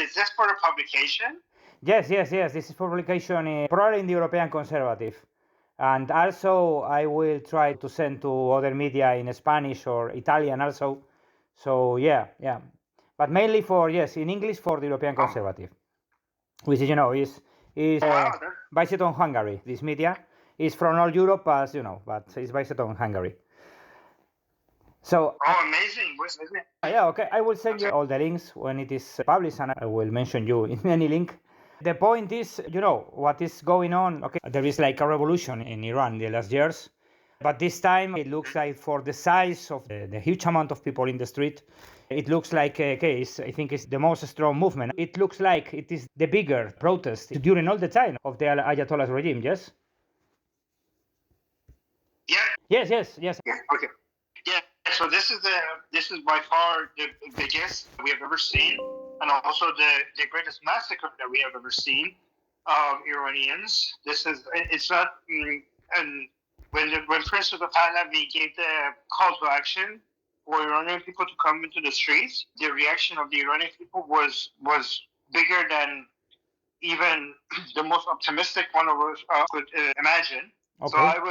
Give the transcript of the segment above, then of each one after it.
is this for a publication? Yes. This is for publication, probably in the European Conservative. And also, I will try to send to other media in Spanish or Italian also. So, yeah. But mainly in English for the European Conservative, which, is based on Hungary. This media is from all Europe, as you know, but it's based on Hungary. So, amazing. Okay. I will send you all the links when it is published, and I will mention you in any link. The point is, what is going on. Okay, there is like a revolution in Iran in the last years, but this time it looks like, for the size of the huge amount of people in the street, it looks like I think it's the most strong movement. It looks like it is the bigger protest during all the time of the Ayatollah's regime. Yes. Yeah. Yes. Yeah. Okay. Yeah. So this is by far the biggest we have ever seen, and also the greatest massacre that we have ever seen of Iranians. It's not. And when Prince Reza Pahlavi gave the call to action for Iranian people to come into the streets, the reaction of the Iranian people was bigger than even the most optimistic one of us could imagine. Okay.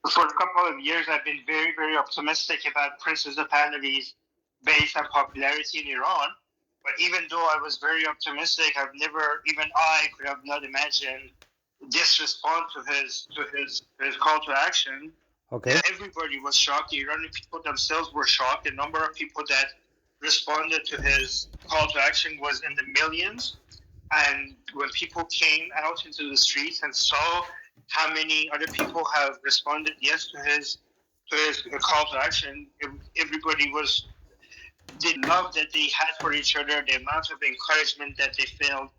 So for a couple of years, I've been very, very optimistic about Prince Reza Pahlavi's base and popularity in Iran. But even though I was very optimistic, I could have not imagined this response to his call to action. Okay. Everybody was shocked. The Iranian people themselves were shocked. The number of people that responded to his call to action was in the millions. And when people came out into the streets and saw how many other people have responded yes to his call to action, everybody the love that they had for each other, the amount of encouragement that they felt,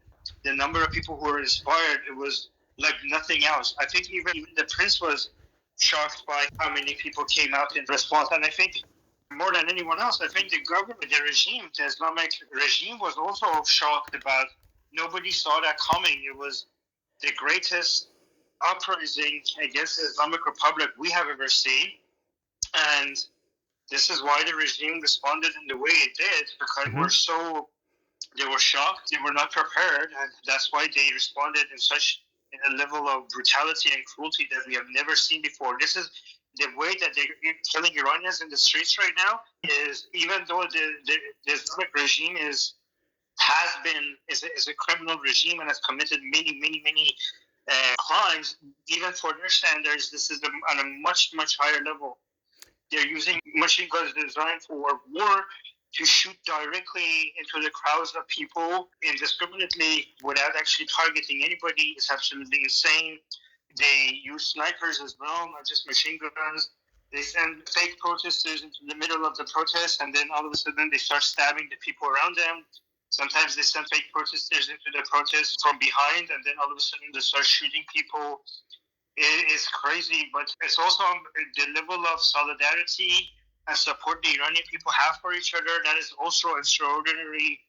the number of people who were inspired, it was like nothing else. I think even the prince was shocked by how many people came out in response. And I think more than anyone else, I think the government, the regime, the Islamic regime was also shocked about. Nobody saw that coming. It was the greatest uprising against the Islamic Republic we have ever seen. And this is why the regime responded in the way it did, because they were shocked, they were not prepared, and that's why they responded in a level of brutality and cruelty that we have never seen before. This is the way that they're killing Iranians in the streets right now. Is even though the Islamic regime is a criminal regime and has committed many crimes, even for their standards, this is on a much higher level. They're using machine guns designed for war to shoot directly into the crowds of people indiscriminately without actually targeting anybody. It's absolutely insane. They use snipers as well, not just machine guns. They send fake protesters into the middle of the protest, and then all of a sudden they start stabbing the people around them. Sometimes they send fake protesters into the protest from behind, and then all of a sudden they start shooting people. It is crazy, but it's also the level of solidarity and support the Iranian people have for each other. That is also extraordinary.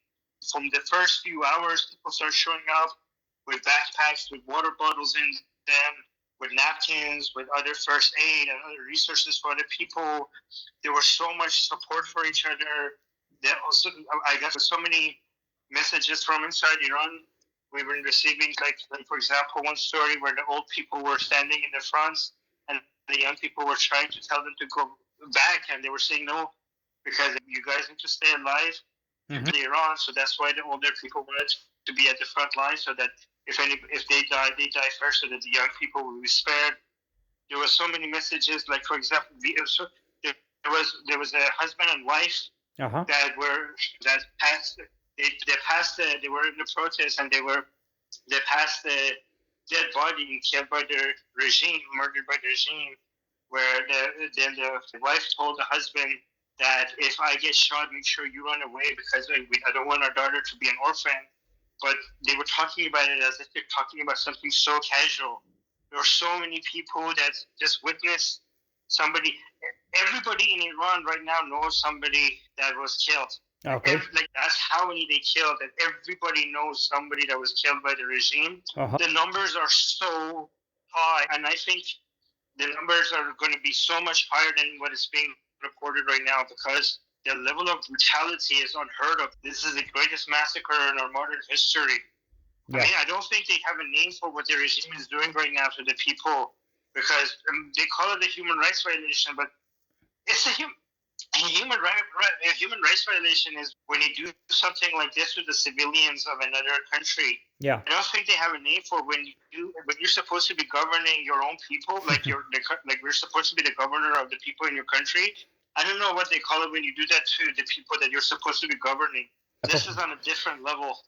From the first few hours, people start showing up with backpacks, with water bottles in them, with napkins, with other first aid and other resources for other people. There was so much support for each other. There also, I got so many messages from inside Iran. We were receiving, like for example, one story where the old people were standing in the front and the young people were trying to tell them to go back, and they were saying no, because you guys need to stay alive in Iran. So that's why the older people wanted to be at the front line, so that if they die first, so that the young people will be spared. There were so many messages, like for example, there was a husband and wife that passed. They were in the protest, and they passed the dead body killed by the regime, murdered by the regime, where the wife told the husband that if I get shot, make sure you run away, because I don't want our daughter to be an orphan. But they were talking about it as if they're talking about something so casual. There are so many people that just witnessed somebody. Everybody in Iran right now knows somebody that was killed. Okay. That's how many they killed, and everybody knows somebody that was killed by the regime. The numbers are so high, and I think the numbers are going to be so much higher than what is being reported right now, because the level of brutality is unheard of. This is the greatest massacre in our modern history. Yeah. I mean, I don't think they have a name for what the regime is doing right now to the people, because they call it a human rights violation, but it's a human rights violation is when you do something like this with the civilians of another country. Yeah, I don't think they have a name for when you're supposed to be governing your own people, like we're supposed to be the governor of the people in your country. I don't know what they call it when you do that to the people that you're supposed to be governing. This is on a different level.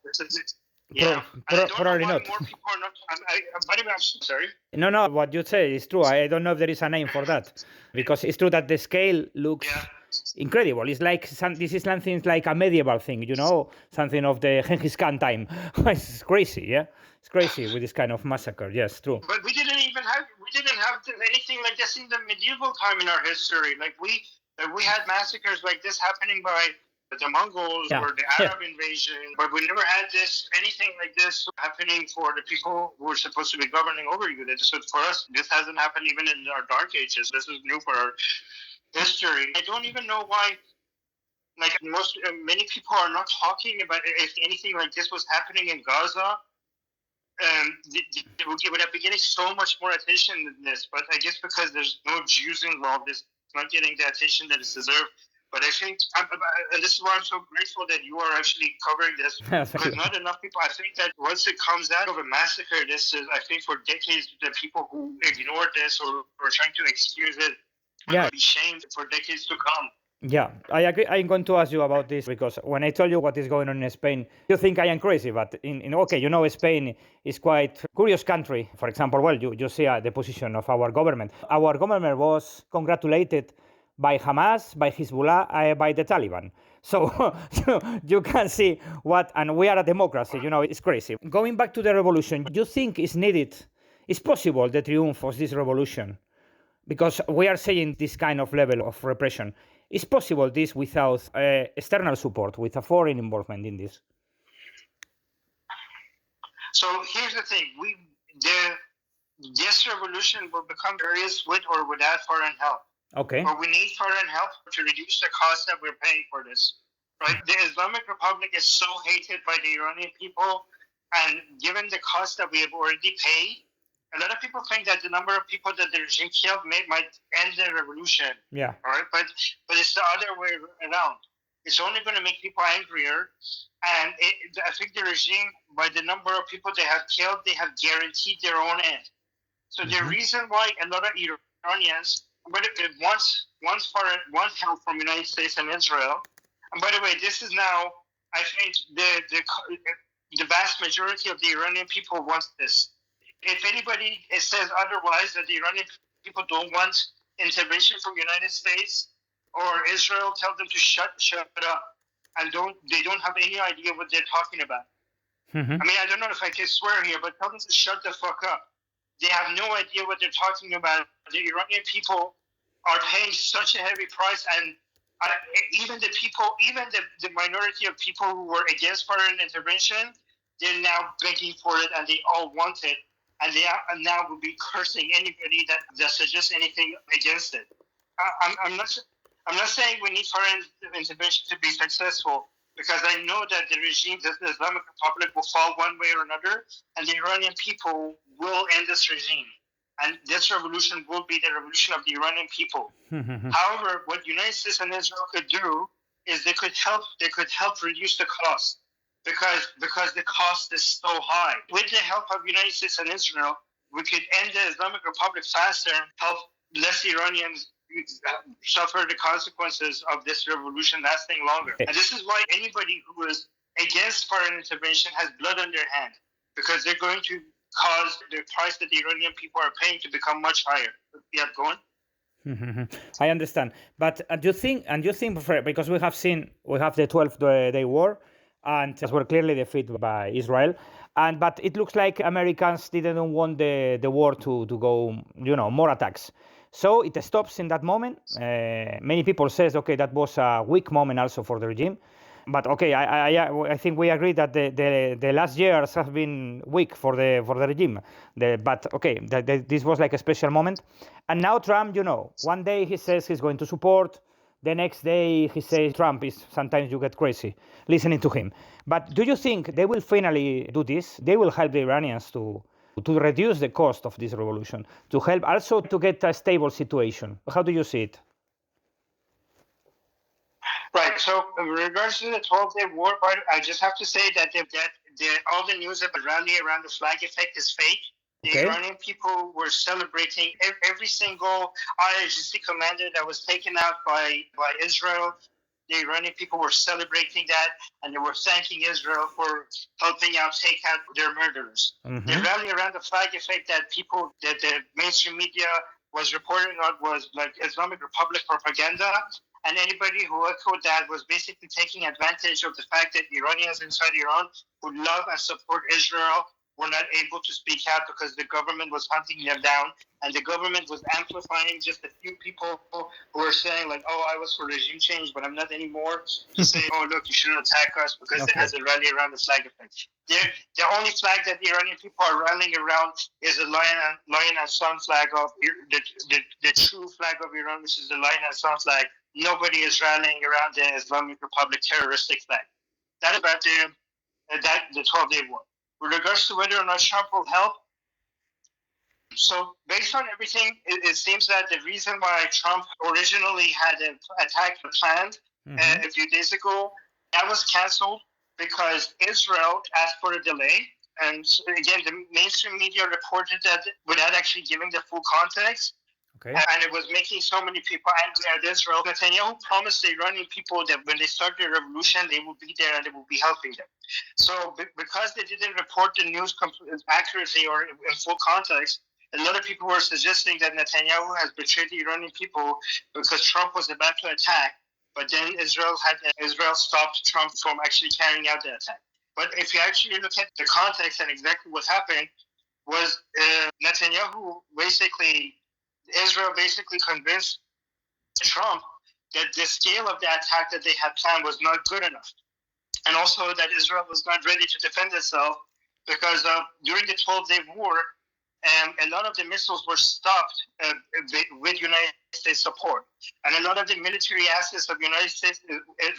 Probably not. More people are not. I'm sorry. No. What you say is true. I don't know if there is a name for that, because it's true that the scale looks incredible. It's like this is something like a medieval thing, something of the Genghis Khan time. It's crazy, yeah. It's crazy with this kind of massacre. Yes, true. But we didn't have anything like this in the medieval time in our history. Like we had massacres like this happening by the Mongols or the Arab invasion, but we never had anything like this happening for the people who were supposed to be governing over you. So for us, this hasn't happened even in our dark ages. This is new for our history. I don't even know why. Like many people are not talking about if anything like this was happening in Gaza. It would have been getting so much more attention than this. But I guess because there's no Jews involved, it's not getting the attention that it's deserved. But I think, and this is why I'm so grateful that you are actually covering this, because not enough people, I think that once it comes out of a massacre, I think for decades, the people who ignored this or were trying to excuse it will be shamed for decades to come. Yeah, I agree. I'm going to ask you about this, because when I told you what is going on in Spain, you think I am crazy, but Spain is quite a curious country. For example, you see the position of our government. Our government was congratulated by Hamas, by Hezbollah, by the Taliban. So you can see and we are a democracy, it's crazy. Going back to the revolution, you think it's needed, it's possible the triumph of this revolution? Because we are seeing this kind of level of repression. Is possible this without external support, with a foreign involvement in this? So here's the thing: this revolution will become various with or without foreign help. Okay. But we need foreign help to reduce the cost that we're paying for this. Right? The Islamic Republic is so hated by the Iranian people, and given the cost that we have already paid, a lot of people think that the number of people that the regime killed might end the revolution. Yeah. All right, but it's the other way around. It's only going to make people angrier, and I think the regime, by the number of people they have killed, they have guaranteed their own end. So the reason why a lot of Iranians, but want help from the United States and Israel, and by the way, this is now, I think the vast majority of the Iranian people wants this. If anybody says otherwise, that the Iranian people don't want intervention from the United States or Israel, tell them to shut up, and they don't have any idea what they're talking about. I mean, I don't know if I can swear here, but tell them to shut the fuck up. They have no idea what they're talking about. The Iranian people are paying such a heavy price, and even the minority of people who were against foreign intervention, they're now begging for it, and they all want it. And they now will be cursing anybody that suggests anything against it. I'm not saying we need foreign intervention to be successful, because I know that the regime, the Islamic Republic, will fall one way or another, and the Iranian people will end this regime. And this revolution will be the revolution of the Iranian people. However, what the United States and Israel could do is they could help reduce the cost. Because the cost is so high. With the help of the United States and Israel, we could end the Islamic Republic faster and help less Iranians suffer the consequences of this revolution lasting longer. And this is why anybody who is against foreign intervention has blood on their hand, because they're going to cause the price that the Iranian people are paying to become much higher. Yeah, go on. I understand. But do you think, because we have the 12-day war, and were clearly defeated by Israel. But it looks like Americans didn't want the war to go, more attacks. So it stops in that moment. Many people says, okay, that was a weak moment also for the regime. But okay, I think we agree that the last years have been weak for the regime. But okay, this was like a special moment. And now Trump, one day he says he's going to support the next day he says Trump is, sometimes you get crazy listening to him. But do you think they will finally do this? They will help the Iranians to reduce the cost of this revolution, to help also to get a stable situation. How do you see it? Right. So, in regards to the 12-day war, I just have to say that all the news about rally around the flag effect is fake. The Iranian people were celebrating every single IRGC commander that was taken out by Israel. The Iranian people were celebrating that, and they were thanking Israel for helping out take out their murderers. Mm-hmm. The rally around the flag effect that the mainstream media was reporting on was like Islamic Republic propaganda. And anybody who echoed that was basically taking advantage of the fact that Iranians inside Iran who love and support Israel were not able to speak out because the government was hunting them down. And the government was amplifying just a few people who were saying, like, oh, I was for regime change, but I'm not anymore. To say, oh, look, you shouldn't attack us because it has a rally around the flag effect. The only flag that the Iranian people are rallying around is the lion and sun flag of the true flag of Iran, which is the lion and sun flag. Nobody is rallying around the Islamic Republic terroristic flag. That's about the 12-day war. With regards to whether or not Trump will help, so based on everything, it seems that the reason why Trump originally had an attack planned a few days ago, that was canceled because Israel asked for a delay. And again, the mainstream media reported that without actually giving the full context. Okay. And it was making so many people angry at Israel. Netanyahu promised the Iranian people that when they start the revolution, they will be there and they will be helping them. So because they didn't report the news accurately or in full context, a lot of people were suggesting that Netanyahu has betrayed the Iranian people because Trump was about to attack, but then Israel stopped Trump from actually carrying out the attack. But if you actually look at the context and exactly what happened, was Netanyahu Israel basically convinced Trump that the scale of the attack that they had planned was not good enough. And also that Israel was not ready to defend itself because during the 12-day war, a lot of the missiles were stopped with United States support. And a lot of the military assets of the United States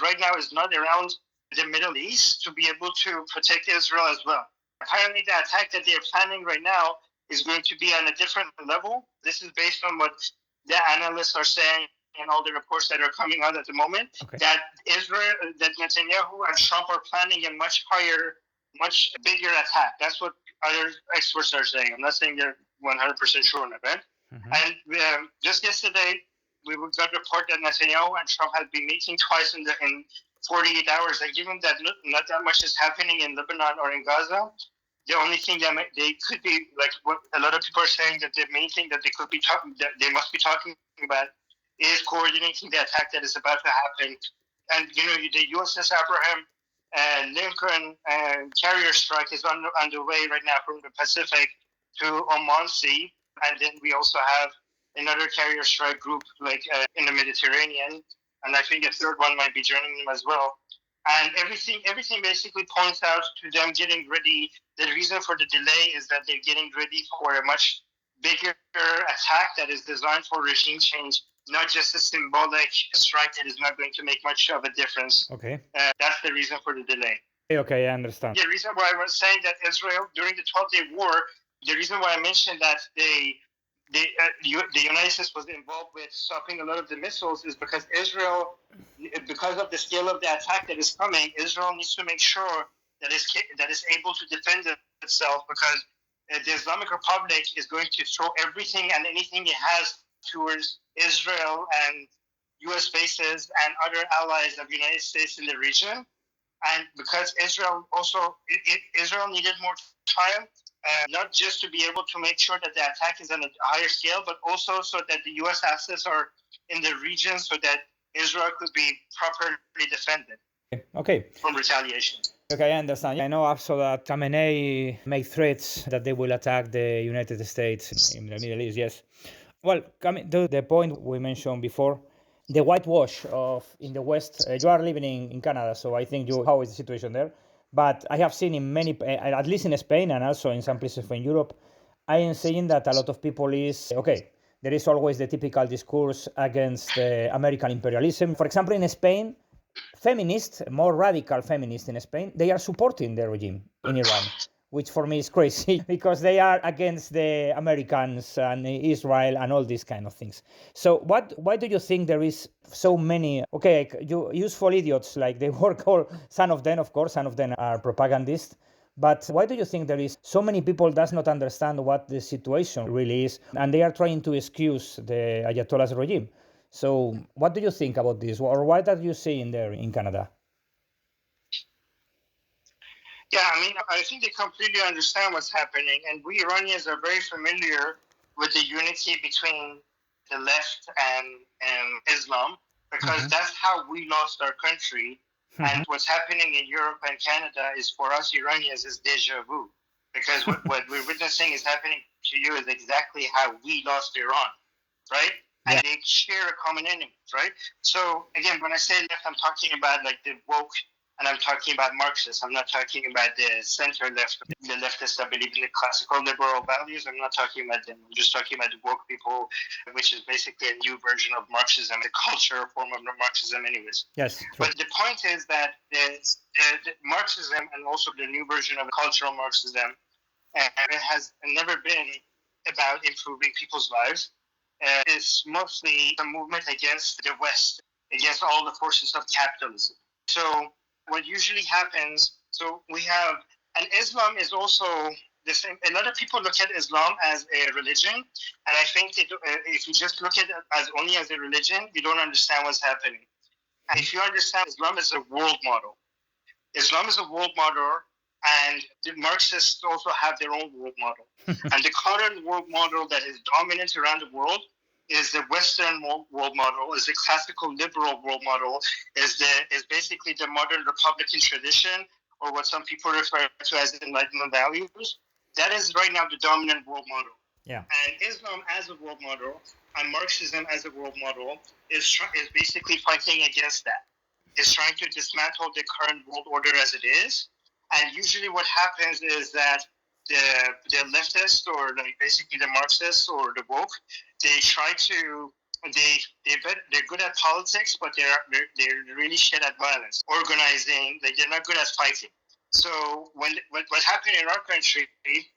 right now is not around the Middle East to be able to protect Israel as well. Apparently the attack that they're planning right now is going to be on a different level. This is based on what the analysts are saying and all the reports that are coming out at the moment, that Netanyahu and Trump are planning a much bigger attack. That's what other experts are saying. I'm not saying they're 100% sure on that. Mm-hmm. And just yesterday, we got a report that Netanyahu and Trump had been meeting twice in 48 hours. And given that not that much is happening in Lebanon or in Gaza, the only thing that they could be, like what a lot of people are saying, that the main thing that they must be talking about is coordinating the attack that is about to happen. And, the USS Abraham and Lincoln and carrier strike is underway right now from the Pacific to Oman Sea. And then we also have another carrier strike group in the Mediterranean. And I think a third one might be joining them as well. And everything basically points out to them getting ready. The reason for the delay is that they're getting ready for a much bigger attack that is designed for regime change, not just a symbolic strike that is not going to make much of a difference. Okay. That's the reason for the delay. Okay, I understand. The reason why I was saying that Israel, during the 12-day war, the reason why I mentioned that the United States was involved with stopping a lot of the missiles is because Israel, because of the scale of the attack that is coming, Israel needs to make sure that is able to defend itself, because the Islamic Republic is going to throw everything and anything it has towards Israel and U.S. bases and other allies of the United States in the region. And because Israel needed more time, not just to be able to make sure that the attack is on a higher scale, but also so that the U.S. assets are in the region so that Israel could be properly defended from retaliation. Okay, I understand. I know also that Khamenei made threats that they will attack the United States in the Middle East, yes. Well, coming to the point we mentioned before, the whitewash in the West, you are living in Canada, so I think how is the situation there? But I have seen in many, at least in Spain and also in some places in Europe, I am saying that a lot of people is, there is always the typical discourse against American imperialism. For example, in Spain, feminists, more radical feminists in Spain, they are supporting the regime in Iran, which for me is crazy because they are against the Americans and Israel and all these kind of things. So why do you think there is so many, useful idiots, like they were called, some of them are propagandists, but why do you think there is so many people does not understand what the situation really is, and they are trying to excuse the Ayatollah's regime? So what do you think about this, or what are you seeing there in Canada? Yeah, I mean, I think they completely understand what's happening, and we Iranians are very familiar with the unity between the left and Islam, because that's how we lost our country. And what's happening in Europe and Canada is, for us Iranians, is deja vu, because what we're witnessing is happening to you is exactly how we lost Iran, right? And they share a common enemy, right? So again, when I say left, I'm talking about like the woke, and I'm talking about Marxists. I'm not talking about the center left, the leftists that believe in the classical liberal values. I'm not talking about them. I'm just talking about the woke people, which is basically a new version of Marxism, the culture form of Marxism anyways. Yes. True. But the point is that the Marxism, and also the new version of cultural Marxism, it has never been about improving people's lives. It's mostly a movement against the West, against all the forces of capitalism. So what usually happens, so we have, and Islam is also the same. A lot of people look at Islam as a religion, and I think if you just look at it as only as a religion, you don't understand what's happening. And if you understand, Islam is a world model. Islam is a world model, and the Marxists also have their own world model. And the current world model that is dominant around the world is the Western world model, is the classical liberal world model, is basically the modern Republican tradition, or what some people refer to as Enlightenment values. That is right now the dominant world model. Yeah. And Islam as a world model and Marxism as a world model is basically fighting against that. It's trying to dismantle the current world order as it is. And usually what happens is that the leftists, or like basically the Marxists or the woke, they try to they're good at politics, but they're really shit at violence, organizing. They're not good at fighting. So what happened in our country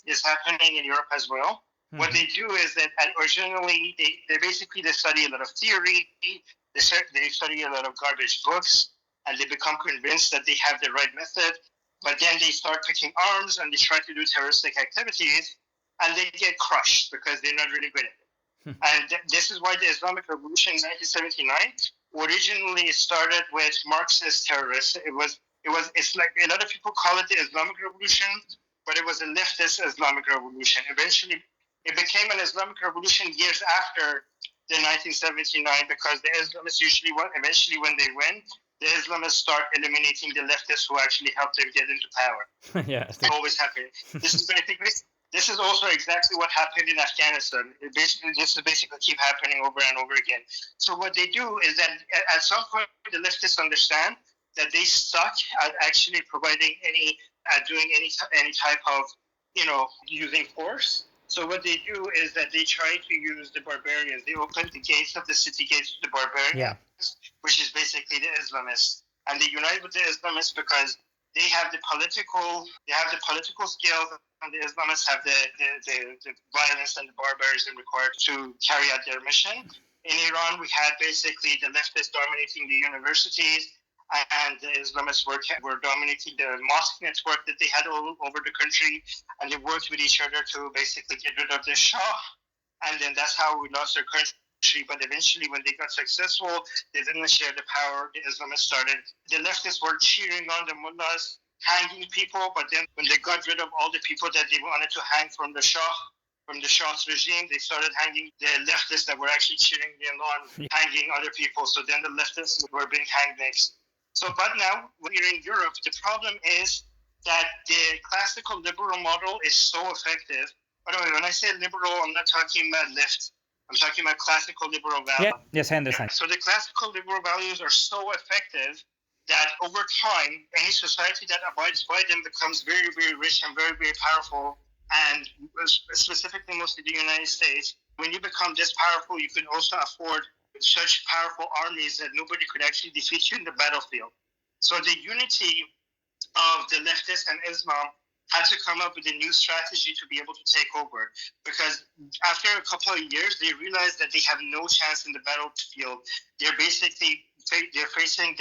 is happening in Europe as well. What they do is that originally they basically study a lot of theory, they study a lot of garbage books, and they become convinced that they have the right method. But then they start picking arms and they try to do terroristic activities, and they get crushed because they're not really good at it. And this is why the Islamic Revolution in 1979 originally started with Marxist terrorists. It's like a lot of people call it the Islamic Revolution, but it was a leftist Islamic Revolution. Eventually, it became an Islamic Revolution years after the 1979, because the Islamists usually eventually when they win, the Islamists start eliminating the leftists who actually helped them get into power. Yeah, it's always happened. This is also exactly what happened in Afghanistan. This is basically keep happening over and over again. So what they do is that at some point the leftists understand that they suck at actually providing doing any type of using force. So what they do is that they try to use the barbarians. They open the gates of the city gates to the barbarians, which is basically the Islamists, and they unite with the Islamists because they have the political skills, and the Islamists have the violence and the barbarism required to carry out their mission. In Iran, we had basically the leftists dominating the universities, and the Islamists were dominating the mosque network that they had all over the country, and they worked with each other to basically get rid of the Shah, and then that's how we lost our country. But eventually, when they got successful, they didn't share the power. The Islamists started. The leftists were cheering on the mullahs, hanging people, but then when they got rid of all the people that they wanted to hang from the Shah's regime, they started hanging the leftists that were actually cheering them on, hanging other people. So then the leftists were being hanged next. So, but now, when you're in Europe, the problem is that the classical liberal model is so effective. By the way, when I say liberal, I'm not talking about left. I'm talking about classical liberal values. Yeah. Yes, I understand. So the classical liberal values are so effective that over time, any society that abides by them becomes very, very rich and very, very powerful. And specifically, mostly the United States, When you become this powerful, you can also afford such powerful armies that nobody could actually defeat you in the battlefield. So the unity of the leftists and Islam had to come up with a new strategy to be able to take over. Because after a couple of years, they realized that they have no chance in the battlefield. They're basically facing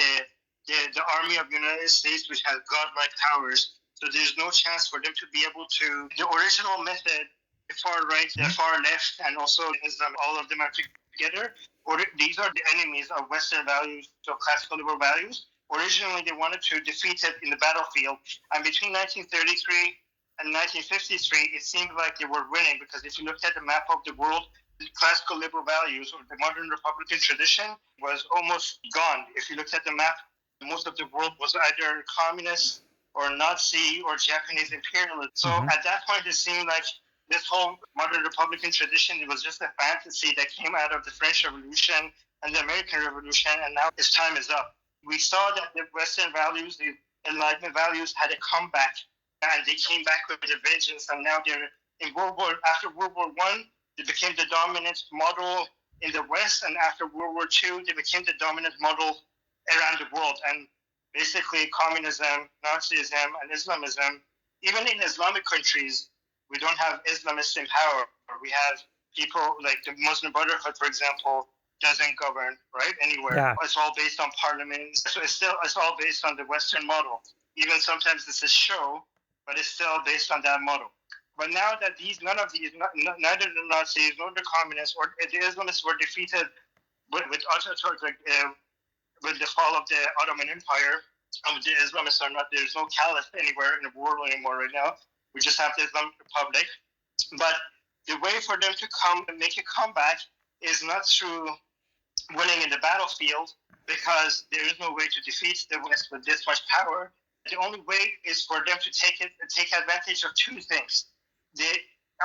the army of the United States, which has godlike powers. So there's no chance for them to be able to. The original method, the far right, the far left, and also Islam, all of them are together. These are the enemies of Western values, so classical liberal values. Originally, they wanted to defeat it in the battlefield, and between 1933 and 1953, it seemed like they were winning, because if you looked at the map of the world, the classical liberal values or the modern Republican tradition was almost gone. If you looked at the map, most of the world was either communist or Nazi or Japanese imperialist. So at that point, it seemed like this whole modern Republican tradition, it was just a fantasy that came out of the French Revolution and the American Revolution, and now its time is up. We saw that the Western values, the Enlightenment values, had a comeback, and they came back with a vengeance. And now they're after World War I, they became the dominant model in the West, and after World War II, they became the dominant model around the world. And basically, communism, Nazism, and Islamism, even in Islamic countries, we don't have Islamists in power. We have people like the Muslim Brotherhood, for example, doesn't govern, right, anywhere. Yeah. It's all based on parliaments. So it's all based on the Western model. Even sometimes it's a show, but it's still based on that model. But now that neither the Nazis nor the communists or the Islamists were defeated with Ataturk, with the fall of the Ottoman Empire, the Islamists are not. There's no caliph anywhere in the world anymore right now. We just have the Islamic Republic. But the way for them to come and make a comeback is not through winning in the battlefield, because there is no way to defeat the West with this much power. The only way is for them to take advantage of two things: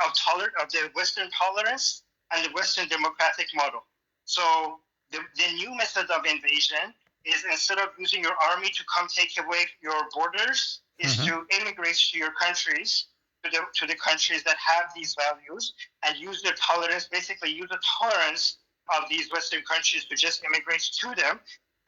of the Western tolerance and the Western democratic model. So the new method of invasion is, instead of using your army to come take away your borders, is to immigrate to your countries, to the countries that have these values, and use their tolerance, basically use the tolerance of these Western countries to just immigrate to them,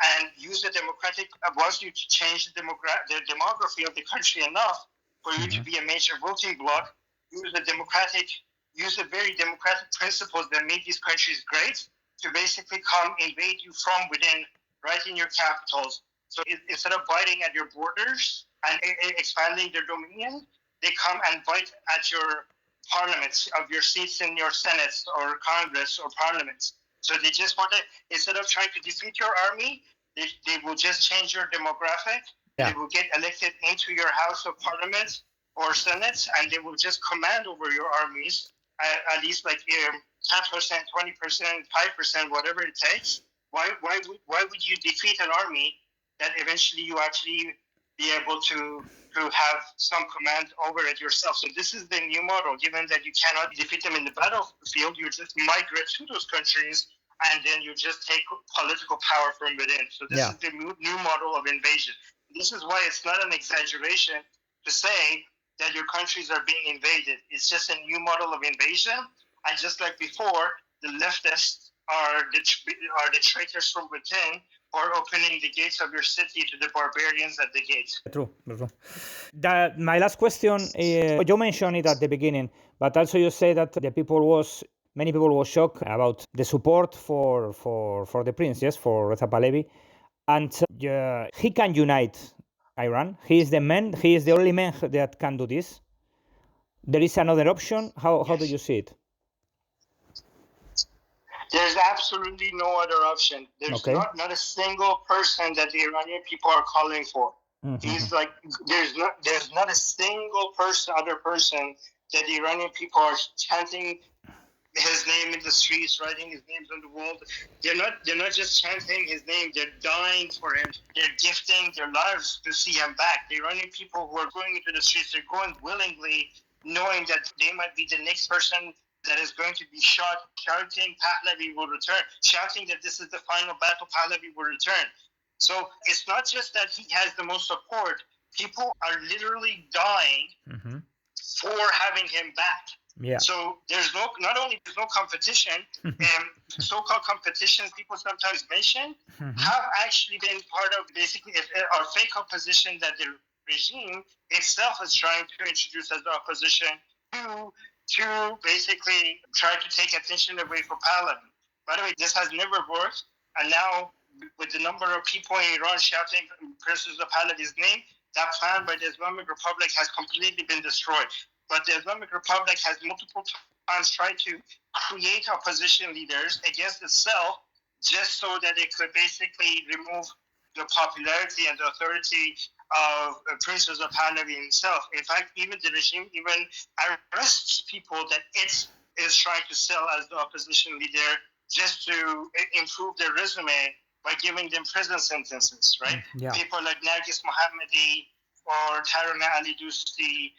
and use the democratic, once you change the demography of the country enough for you to be a major voting bloc, use the very democratic principles that made these countries great to basically come invade you from within, right in your capitals. So instead of biting at your borders and expanding their dominion, they come and bite at your parliaments, of your seats in your senates or Congress or parliaments. So they just want to, instead of trying to defeat your army, they will just change your demographic. Yeah. They will get elected into your House of Parliament or Senate, and they will just command over your armies, at least like 10%, 20%, 5%, whatever it takes. Why would you defeat an army that eventually you actually be able to have some command over it yourself? So this is the new model. Given that you cannot defeat them in the battlefield, you just migrate to those countries, and then you just take political power from within. So this is the new model of invasion. This is why it's not an exaggeration to say that your countries are being invaded. It's just a new model of invasion. And just like before, the leftists are the traitors from within, or opening the gates of your city to the barbarians at the gate. True. My last question, you mentioned it at the beginning, but also you say that many people were shocked about the support for the prince, yes, for Reza Pahlavi, and he can unite Iran. He is the only man that can do this. There is another option. How do you see it? There's absolutely no other option. There's not a single person that the Iranian people are calling for. He's like, there's not a single other person that the Iranian people are chanting his name in the streets, writing his names on the wall. They're not just chanting his name, they're dying for him. They're gifting their lives to see him back. The Iranian people who are going into the streets, they're going willingly, knowing that they might be the next person that is going to be shot, shouting Pahlavi will return, shouting that this is the final battle, Pahlavi will return. So it's not just that he has the most support. People are literally dying for having him back. Yeah. So there's not only there's no competition, so-called competitions people sometimes mention have actually been part of basically our fake opposition that the regime itself is trying to introduce as the opposition to basically try to take attention away from Pahlavi. By the way, this has never worked, and now with the number of people in Iran shouting Prince Reza Pahlavi's name, that plan by the Islamic Republic has completely been destroyed. But the Islamic Republic has multiple times tried to create opposition leaders against itself just so that it could basically remove the popularity and the authority of Prince Reza Pahlavi himself. In fact, even the regime even arrests people that it is trying to sell as the opposition leader just to improve their resume by giving them prison sentences, right? Yeah. People like Nargis Mohammadi or Tarana Ali Dusti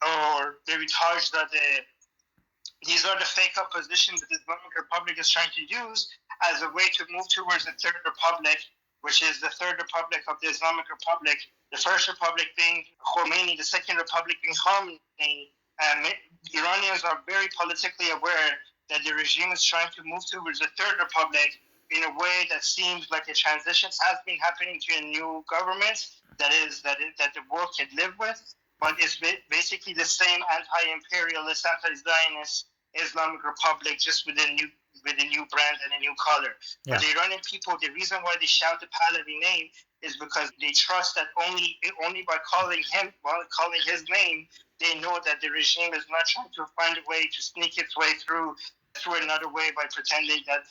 or David Hajzadeh, these are the fake opposition that the Islamic Republic is trying to use as a way to move towards the Third Republic, which is the Third Republic of the Islamic Republic, the First Republic being Khomeini, the Second Republic being Khamenei. Iranians are very politically aware that the regime is trying to move towards the Third Republic in a way that seems like a transition has been happening to a new government that the world can live with, but it's basically the same anti-imperialist, anti-Zionist Islamic Republic, just with a new brand and a new color. Yeah. But the Iranian people, the reason why they shout the Pahlavi name is because they trust that only by calling his name, they know that the regime is not trying to find a way to sneak its way through another way by pretending that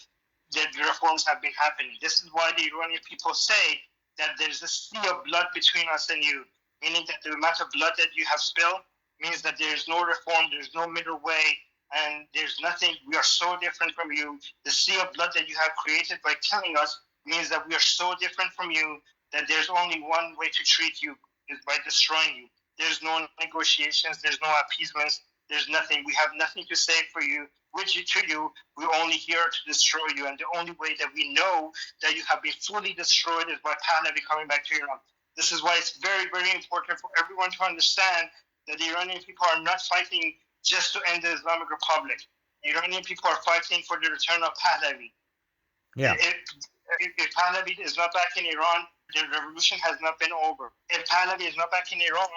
the reforms have been happening. This is why the Iranian people say that there's a sea of blood between us and you, meaning that the amount of blood that you have spilled means that there's no reform, there's no middle way, and there's nothing. We are so different from you. The sea of blood that you have created by killing us means that we are so different from you that there's only one way to treat you, is by destroying you. There's no negotiations, there's no appeasements, there's nothing. We have nothing to say for you. We're only here to destroy you. And the only way that we know that you have been fully destroyed is by Pahlavi coming back to Iran. This is why it's very, very important for everyone to understand that the Iranian people are not fighting just to end the Islamic Republic. The Iranian people are fighting for the return of Pahlavi. Yeah. If Pahlavi is not back in Iran, the revolution has not been over. If Pahlavi is not back in Iran,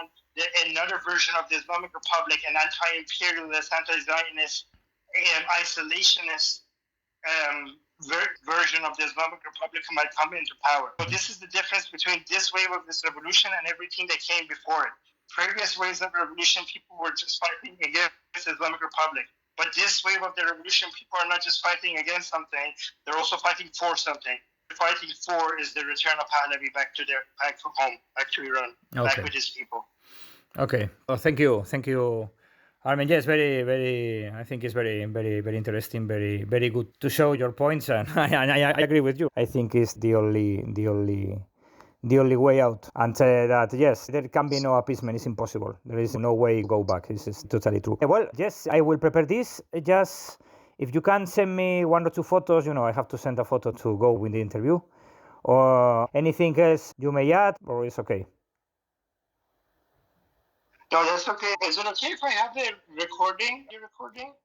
another version of the Islamic Republic, an anti-imperialist, anti-Zionist, isolationist version of the Islamic Republic might come into power. So this is the difference between this wave of this revolution and everything that came before it. Previous waves of revolution, people were just fighting against the Islamic Republic. But this wave of the revolution, people are not just fighting against something, they're also fighting for something. Fighting for is the return of Pahlavi back to home, back to Iran, back with his people. Okay. Well, thank you, Armin. Yes, very, very. I think it's very, very, very interesting. Very, very good to show your points, and I agree with you. I think it's the only way out, and that yes, there can be no appeasement. It's impossible. There is no way to go back. This is totally true. Well, yes, I will prepare this. Just if you can send me 1 or 2 photos, I have to send a photo to go with the interview, or anything else you may add, or it's okay. No, that's okay. Is it okay if I have the recording?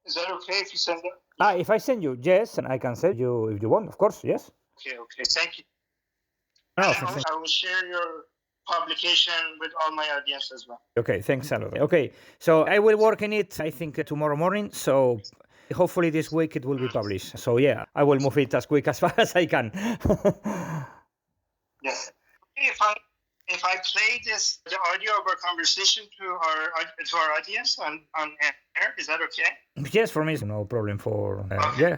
Is that okay if you send it? If I send you, yes, and I can send you if you want, of course, yes. Okay. Thank you. I will share your publication with all my audience as well. Okay, thanks a lot. Okay, so I will work on it, I think, tomorrow morning. So hopefully this week it will be published. So yeah, I will move it as quick as fast as I can. Yes. If I play the audio of our conversation to our audience on air, is that okay? Yes, for me, no problem. For yeah.